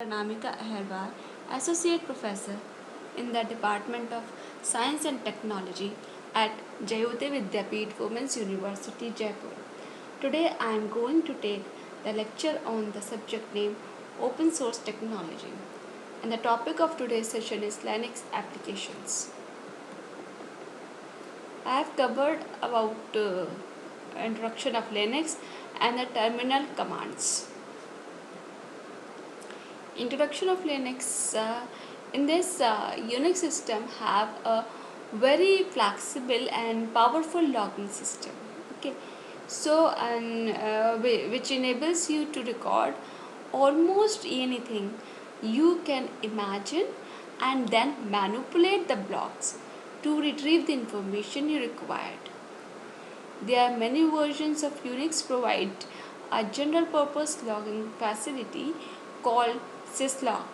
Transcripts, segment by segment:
Pranamika Aherwal, Associate Professor in the Department of Science and Technology at Jayoti Vidyapeeth Women's University, Jaipur. Today I am going to take the lecture on the subject name Open Source Technology. And the topic of today's session is Linux applications. I have covered about introduction of Linux and the terminal commands. Introduction of Linux. In this Unix system have a very flexible and powerful logging system. Okay, so which enables you to record almost anything you can imagine and then manipulate the blocks to retrieve the information you required. There are many versions of Unix provide a general purpose logging facility called syslog.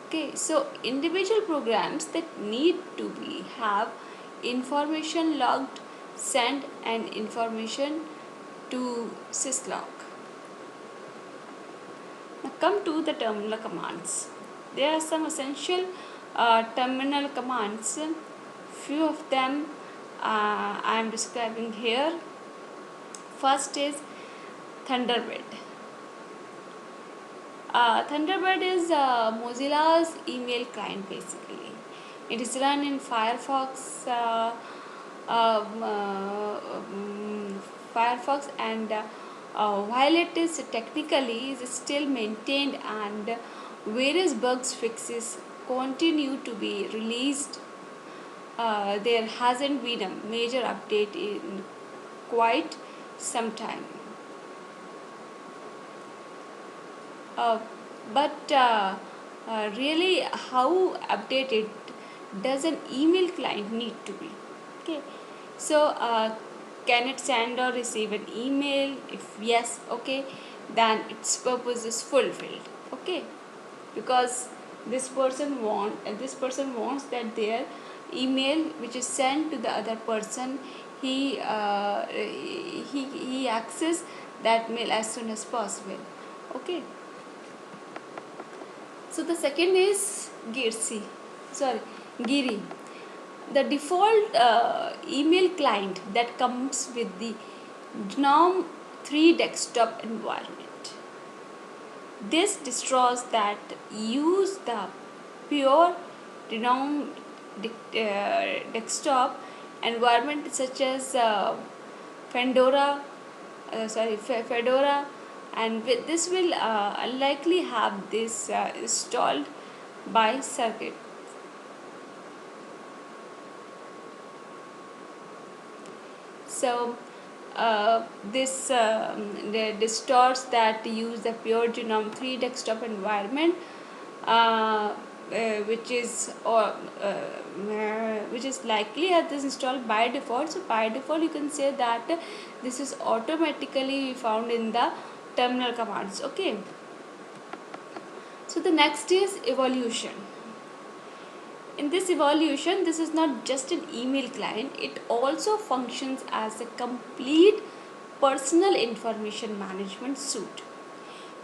Okay, so individual programs that need to be have information logged, send and information to syslog. Now come to the terminal commands. There are some essential terminal commands. Few of them I am describing here. First is Thunderbird. Thunderbird is Mozilla's email client basically. It is run in Firefox, Firefox, and while it is technically is still maintained and various bugs fixes continue to be released, there hasn't been a major update in quite some time. Uh, but really, how updated does an email client need to be? Okay, so can it send or receive an email? If yes, okay, then its purpose is fulfilled. Okay, because this person wants that their email which is sent to the other person, he access that mail as soon as possible. Okay, so the second is Giri, the default email client that comes with the GNOME 3 desktop environment. This distros that use the pure GNOME desktop environment such as Fedora, and with this will unlikely have this installed by circuit. So this distorts that use the pure GNOME 3 desktop environment, which is likely have this installed by default. So by default you can say that this is automatically found in the terminal commands. Okay, so the next is evolution. In this evolution, this is not just an email client, it also functions as a complete personal information management suite,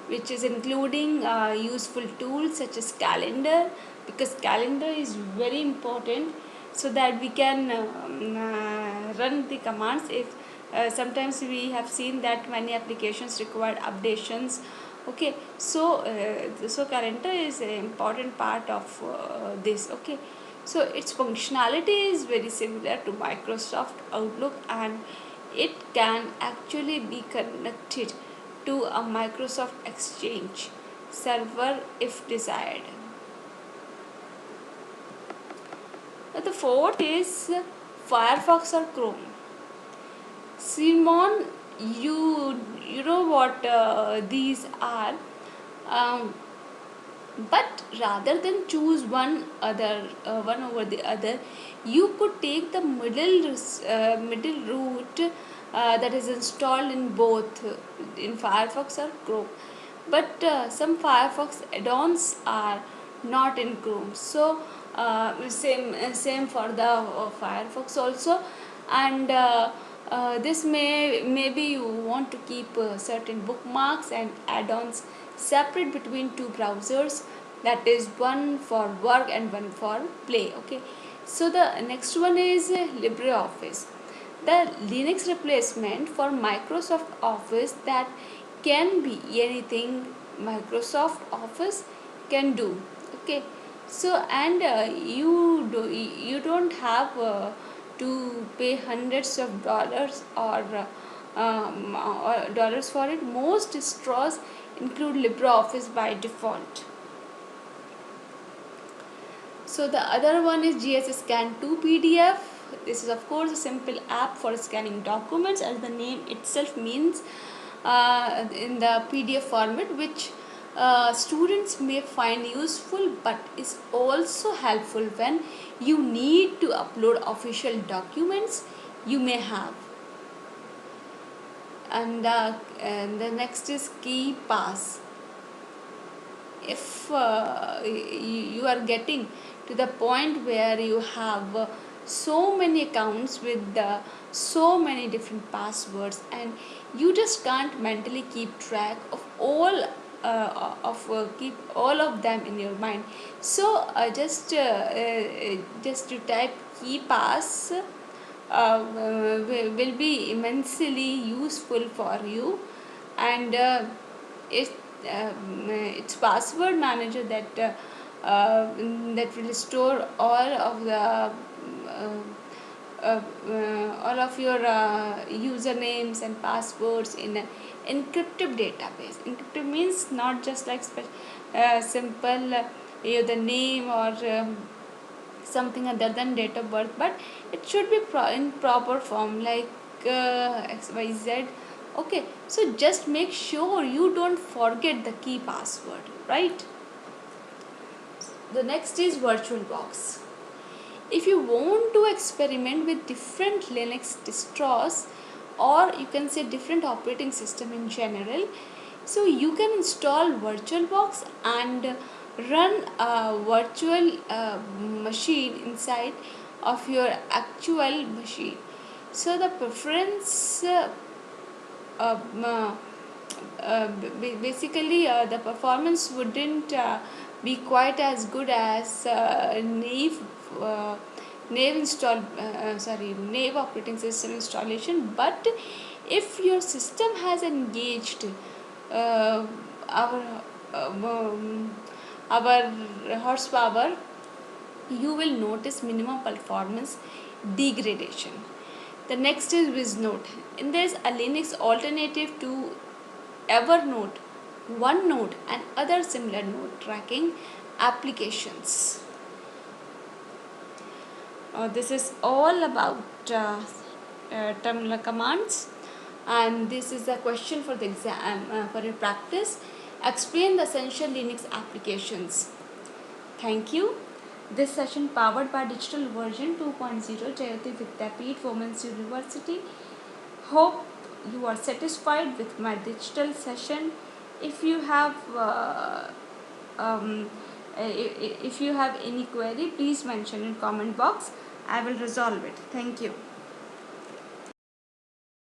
which is including useful tools such as calendar, because calendar is very important so that we can run the commands. If sometimes we have seen that many applications require updations. Okay, so calendar is an important part of this. Okay, so its functionality is very similar to Microsoft Outlook, and it can actually be connected to a Microsoft Exchange server if desired. Now the fourth is Firefox or Chrome. Simon, you know what these are, um, but rather than choose one over the other, you could take the middle route that is installed in both in Firefox or Chrome. But some Firefox add-ons are not in Chrome, so same for the Firefox also. And this maybe you want to keep certain bookmarks and add-ons separate between two browsers, that is one for work and one for play. Okay, so the next one is LibreOffice, the Linux replacement for Microsoft Office that can be anything Microsoft Office can do. Okay, so and you don't have to pay hundreds of dollars or dollars for it. Most straws include LibreOffice by default. So the other one is GS Scan 2 PDF. This is of course a simple app for scanning documents, as the name itself means, in the PDF format, which students may find useful, but is also helpful when you need to upload official documents you may have. And the next is KeePass. If you are getting to the point where you have so many accounts with so many different passwords, and you just can't mentally keep track of all keep all of them in your mind, so just to type KeePass will be immensely useful for you. And it it's password manager that will store all of your usernames and passwords in an encrypted database. Encrypted means not just like simple the name or something other than date of birth, but it should be in proper form, like XYZ. Okay, so just make sure you don't forget the key password, right? The next is VirtualBox. If you want to experiment with different Linux distros, or you can say different operating system in general, so you can install VirtualBox and run a virtual machine inside of your actual machine. So the preference basically the performance wouldn't be quite as good as uh, Nave operating system installation. But if your system has engaged uh, our um, our horsepower, you will notice minimum performance degradation. The next is WizNote. And there is a Linux alternative to Evernote, OneNote, and other similar note tracking applications. This is all about terminal commands, and this is a question for the exam for your practice. Explain the essential Linux applications. Thank you. This session powered by Digital Version 2.0 Jayati Vidyapeeth Women's University. Hope you are satisfied with my digital session. If you have um, if you have any query, please mention in comment box. I will resolve it. Thank you.